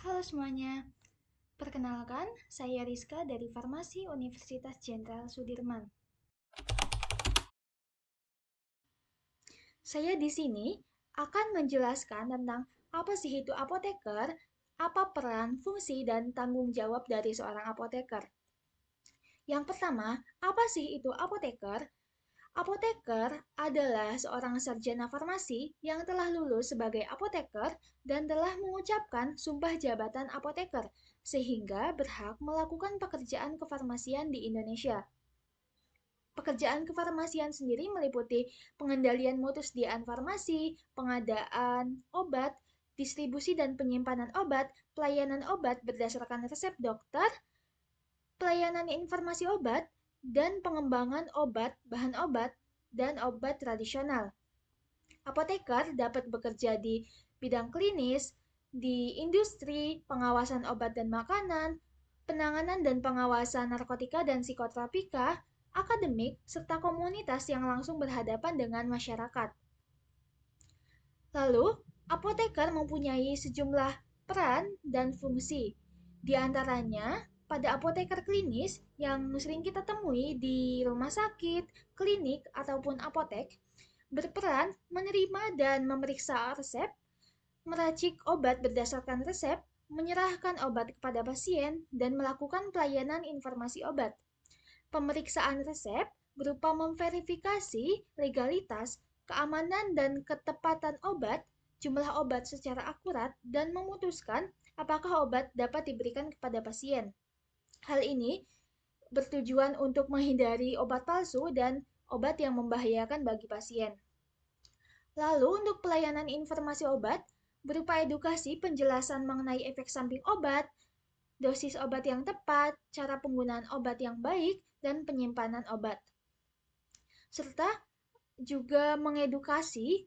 Halo semuanya, perkenalkan saya Rizka dari Farmasi Universitas Jenderal Sudirman. Saya di sini akan menjelaskan tentang apa sih itu apoteker, apa peran, fungsi, dan tanggung jawab dari seorang apoteker. Yang pertama, apa sih itu apoteker? Apoteker adalah seorang sarjana farmasi yang telah lulus sebagai apoteker dan telah mengucapkan sumpah jabatan apoteker, sehingga berhak melakukan pekerjaan kefarmasian di Indonesia. Pekerjaan kefarmasian sendiri meliputi pengendalian mutu sediaan farmasi, pengadaan obat, distribusi dan penyimpanan obat, pelayanan obat berdasarkan resep dokter, pelayanan informasi obat, dan pengembangan obat, bahan obat, dan obat tradisional. Apoteker dapat bekerja di bidang klinis, di industri, pengawasan obat dan makanan, penanganan dan pengawasan narkotika dan psikotropika, akademik, serta komunitas yang langsung berhadapan dengan masyarakat. Lalu, apoteker mempunyai sejumlah peran dan fungsi. Di antaranya, pada apoteker klinis yang sering kita temui di rumah sakit, klinik, ataupun apotek, berperan menerima dan memeriksa resep, meracik obat berdasarkan resep, menyerahkan obat kepada pasien, dan melakukan pelayanan informasi obat. Pemeriksaan resep berupa memverifikasi legalitas, keamanan, dan ketepatan obat, jumlah obat secara akurat, dan memutuskan apakah obat dapat diberikan kepada pasien. Hal ini bertujuan untuk menghindari obat palsu dan obat yang membahayakan bagi pasien. Lalu, untuk pelayanan informasi obat, berupa edukasi penjelasan mengenai efek samping obat, dosis obat yang tepat, cara penggunaan obat yang baik, dan penyimpanan obat. Serta juga mengedukasi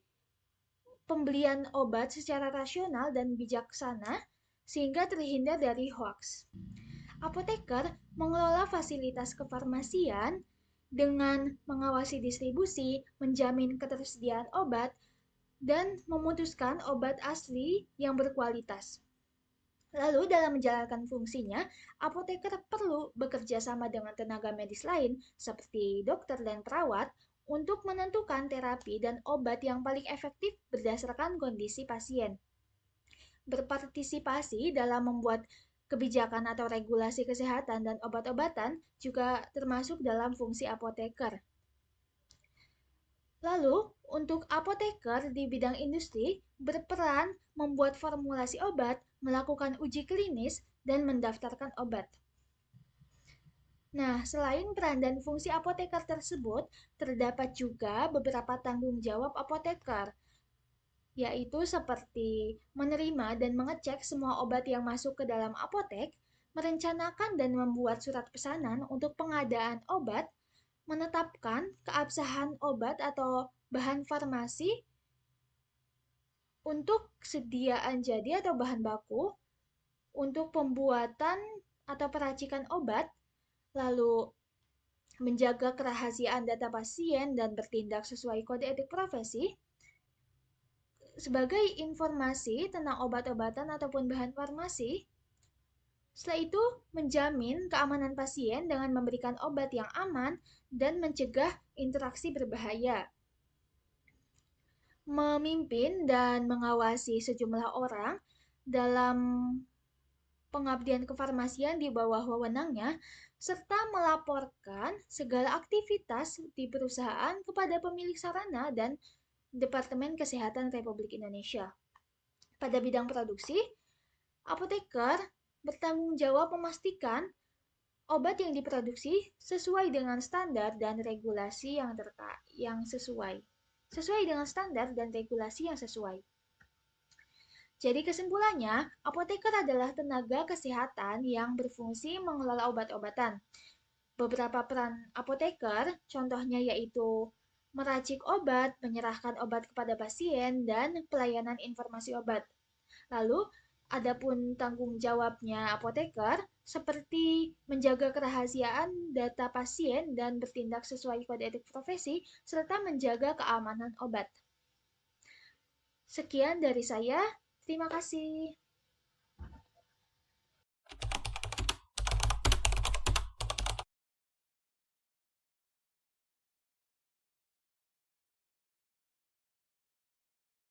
pembelian obat secara rasional dan bijaksana sehingga terhindar dari hoaks. Apoteker mengelola fasilitas kefarmasian dengan mengawasi distribusi, menjamin ketersediaan obat, dan memutuskan obat asli yang berkualitas. Lalu dalam menjalankan fungsinya, apoteker perlu bekerja sama dengan tenaga medis lain seperti dokter dan perawat untuk menentukan terapi dan obat yang paling efektif berdasarkan kondisi pasien. Berpartisipasi dalam membuat kebijakan atau regulasi kesehatan dan obat-obatan juga termasuk dalam fungsi apoteker. Lalu, untuk apoteker di bidang industri berperan membuat formulasi obat, melakukan uji klinis, dan mendaftarkan obat. Nah, selain peran dan fungsi apoteker tersebut, terdapat juga beberapa tanggung jawab apoteker, yaitu seperti menerima dan mengecek semua obat yang masuk ke dalam apotek, merencanakan dan membuat surat pesanan untuk pengadaan obat, menetapkan keabsahan obat atau bahan farmasi untuk sediaan jadi atau bahan baku, untuk pembuatan atau peracikan obat, lalu menjaga kerahasiaan data pasien dan bertindak sesuai kode etik profesi, sebagai informasi tentang obat-obatan ataupun bahan farmasi. Setelah itu, menjamin keamanan pasien dengan memberikan obat yang aman dan mencegah interaksi berbahaya. Memimpin dan mengawasi sejumlah orang dalam pengabdian kefarmasian di bawah wewenangnya, serta melaporkan segala aktivitas di perusahaan kepada pemilik sarana dan Departemen Kesehatan Republik Indonesia. Pada bidang produksi, apoteker bertanggung jawab memastikan obat yang diproduksi sesuai dengan standar dan regulasi yang sesuai dengan standar dan regulasi yang sesuai. Jadi kesimpulannya, apoteker adalah tenaga kesehatan yang berfungsi mengelola obat-obatan. Beberapa peran apoteker, contohnya yaitu meracik obat, menyerahkan obat kepada pasien, dan pelayanan informasi obat. Lalu, adapun tanggung jawabnya apoteker seperti menjaga kerahasiaan data pasien dan bertindak sesuai kode etik profesi, serta menjaga keamanan obat. Sekian dari saya, terima kasih.